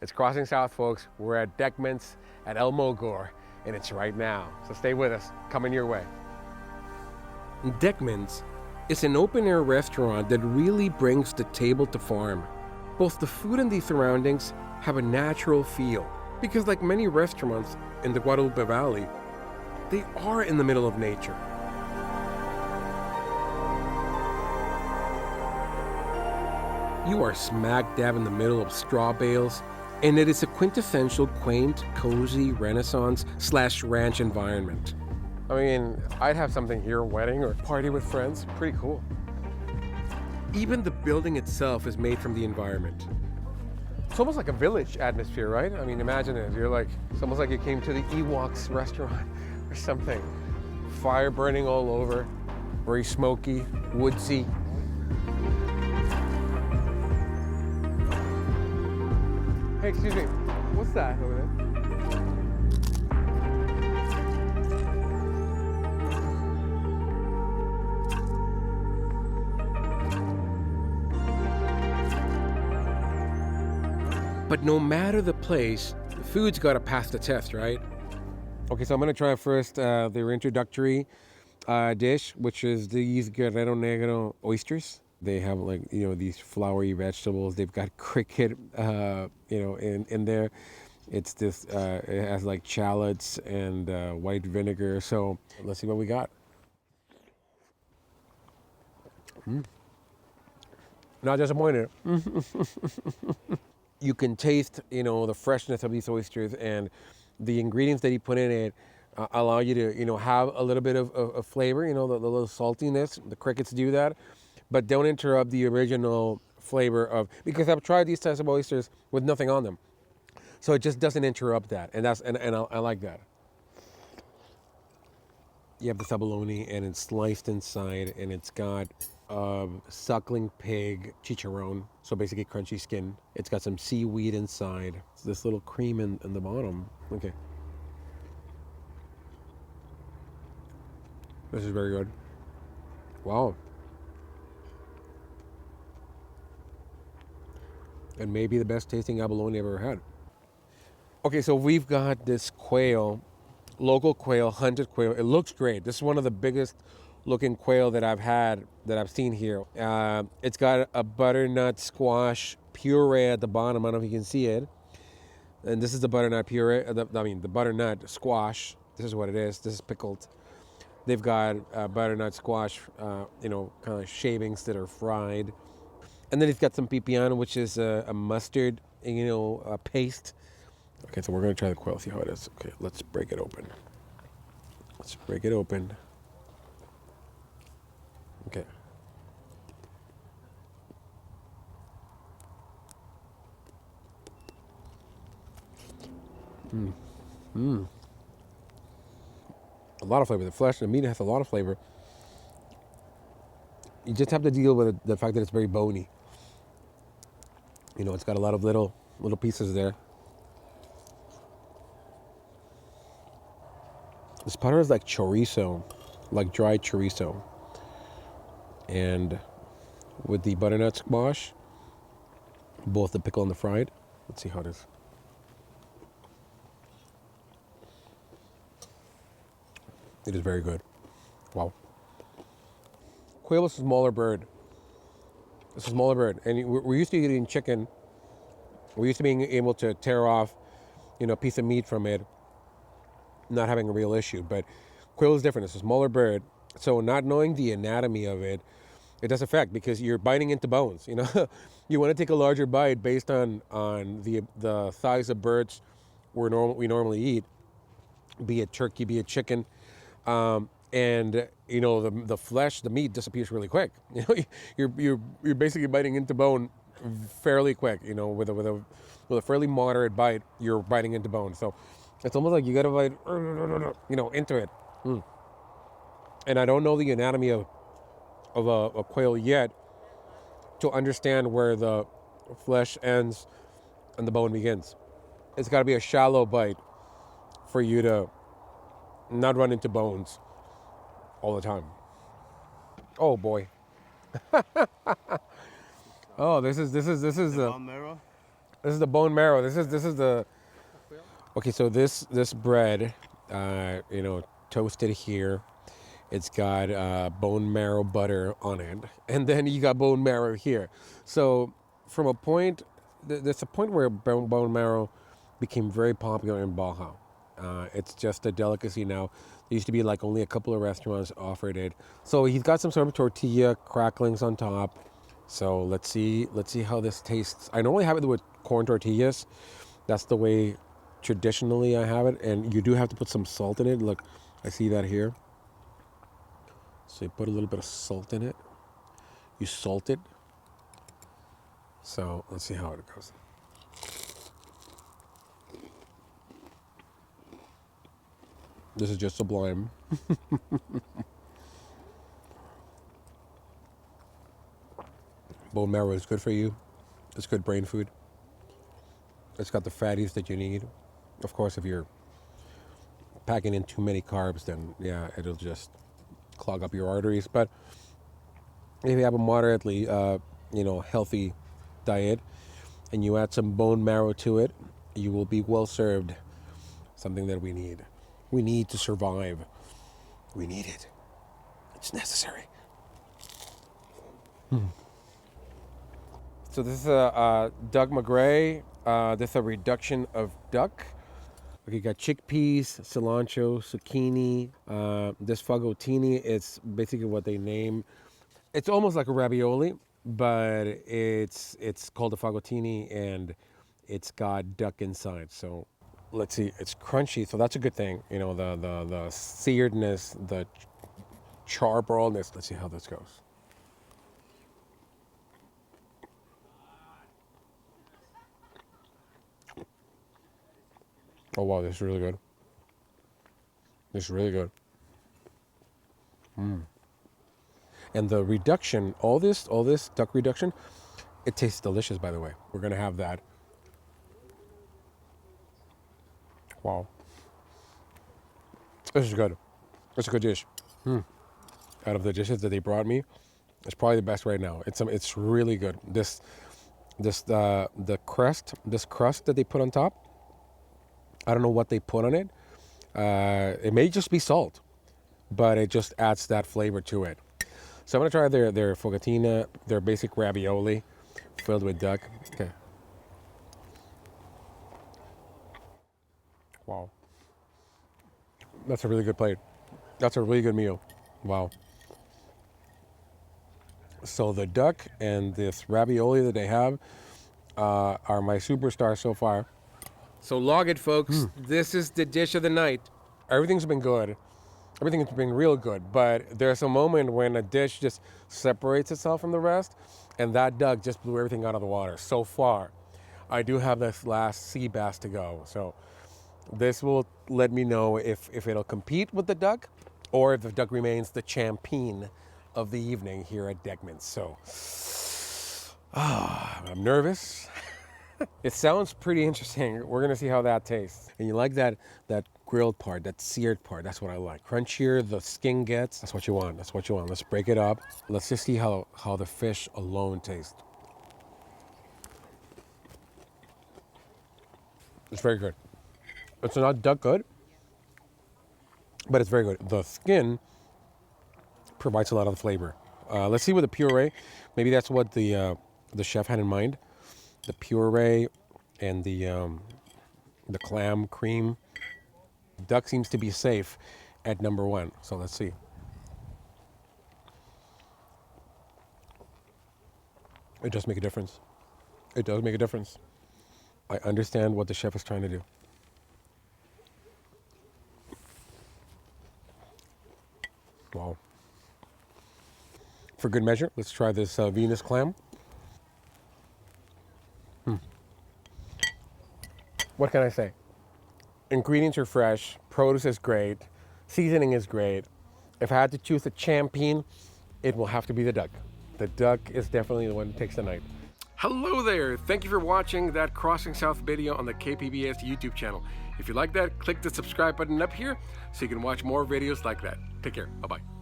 It's crossing south, folks. We're at Deckman's at El Mogor, and it's right now. So stay with us. Coming your way. Deckman's is an open-air restaurant that really brings the table to farm. Both the food and the surroundings have a natural feel, because like many restaurants in the Guadalupe Valley, they are in the middle of nature. You are smack dab in the middle of straw bales, and it is a quintessential quaint, cozy, Renaissance/ranch environment. I mean, I'd have something here, a wedding or party with friends. Pretty cool. Even the building itself is made from the environment. It's almost like a village atmosphere, right? I mean, imagine it. It's almost like you came to the Ewoks restaurant or something. Fire burning all over, very smoky, woodsy. Hey, excuse me, what's that over there? But no matter the place, the food's got to pass the test, right? Okay, so I'm going to try first their introductory dish, which is these Guerrero Negro oysters. They have these floury vegetables. They've got cricket, in there. It's this, it has like shallots and white vinegar. So let's see what we got. Not disappointed. You can taste, the freshness of these oysters, and the ingredients that he put in it allow you to, have a little bit of flavor, the little saltiness. The crickets do that, but don't interrupt the original flavor because I've tried these types of oysters with nothing on them. So it just doesn't interrupt that, and I like that. You have the Tabeloni, and it's sliced inside, and it's got suckling pig chicharron, so basically crunchy skin. It's got some seaweed inside. It's this little cream in the bottom. Okay. This is very good. Wow. And maybe the best tasting abalone I've ever had. Okay, so we've got this quail, local quail, hunted quail. It looks great. This is one of the biggest looking quail that I've seen here. It's got a butternut squash puree at the bottom. I don't know if you can see it. And this is the butternut puree, the butternut squash. This is what it is. This is pickled. They've got butternut squash, kind of shavings that are fried. And then it's got some pipián, which is a mustard, a paste. Okay, so we're going to try the quail, see how it is. Okay, let's break it open. Okay. A lot of flavor. The flesh and the meat has a lot of flavor. You just have to deal with the fact that it's very bony. It's got a lot of little pieces there. This powder is like chorizo, like dried chorizo. And with the butternut squash, both the pickle and the fried. Let's see how it is. It is very good. Wow. Quail is a smaller bird. It's a smaller bird. And we're used to eating chicken. We're used to being able to tear off, a piece of meat from it, not having a real issue. But quail is different. It's a smaller bird. So not knowing the anatomy of it, it does affect, because you're biting into bones. You want to take a larger bite based on the size of birds we normally eat, be it turkey, be it chicken, and the flesh, the meat disappears really quick. You're basically biting into bone fairly quick. With a fairly moderate bite, you're biting into bone. So it's almost like you got to bite, into it. And I don't know the anatomy of a quail yet to understand where the flesh ends and the bone begins. It's got to be a shallow bite for you to not run into bones all the time. Oh boy. Oh, this is the Marrow? This is the bone marrow. This is the. Okay, so this bread, you know, toasted here. It's got bone marrow butter on it, and then you got bone marrow here. So from a point, there's a point where bone marrow became very popular in Baja. It's just a delicacy now. There used to be like only a couple of restaurants offered it. So he's got some sort of tortilla cracklings on top. So let's see how this tastes. I normally have it with corn tortillas. That's the way traditionally I have it, and you do have to put some salt in it. Look, I see that here. So you put a little bit of salt in it. You salt it. So let's see how it goes. This is just sublime. Bone marrow is good for you. It's good brain food. It's got the fatties that you need. Of course, if you're packing in too many carbs, then yeah, it'll just clog up your arteries. But if you have a moderately, healthy diet, and you add some bone marrow to it, you will be well served. Something that we need. We need to survive. We need it. It's necessary. So this is a duck magret. This is a reduction of duck. Okay, you got chickpeas, cilantro, zucchini. This fagotini, it's basically what they name. It's almost like a ravioli, but it's called a fagotini, and it's got duck inside. So let's see, it's crunchy, so that's a good thing. You know, the searedness, the charbroilness. Let's see how this goes. Oh wow, this is really good. This is really good. And the reduction, all this duck reduction, it tastes delicious, by the way. We're gonna have that. Wow. This is good. It's a good dish. Out of the dishes that they brought me, it's probably the best right now. It's really good. The crust that they put on top, I don't know what they put on it. It may just be salt, but it just adds that flavor to it. So I'm gonna try their fogatina, their basic ravioli filled with duck. Okay. Wow. That's a really good plate. That's a really good meal. Wow. So the duck and this ravioli that they have are my superstars so far. So log it, folks. This is the dish of the night. Everything's been good. Everything's been real good. But there's a moment when a dish just separates itself from the rest, and that duck just blew everything out of the water. So far, I do have this last sea bass to go. So this will let me know if it'll compete with the duck, or if the duck remains the champion of the evening here at Deckman. So I'm nervous. It sounds pretty interesting. We're gonna see how that tastes. And you like that grilled part, that seared part. That's what I like. Crunchier the skin gets. That's what you want. That's what you want. Let's break it up. Let's just see how the fish alone tastes. It's very good. It's not duck good, but it's very good. The skin provides a lot of the flavor. Let's see with the puree. Maybe that's what the chef had in mind. The puree and the clam cream. Duck seems to be safe at number one. So let's see. It does make a difference. It does make a difference. I understand what the chef is trying to do. Wow. For good measure, let's try this Venus clam. What can I say? Ingredients are fresh, produce is great, seasoning is great. If I had to choose a champion, it will have to be the duck. The duck is definitely the one that takes the night. Hello there. Thank you for watching that Crossing South video on the KPBS YouTube channel. If you like that, click the subscribe button up here so you can watch more videos like that. Take care. Bye-bye.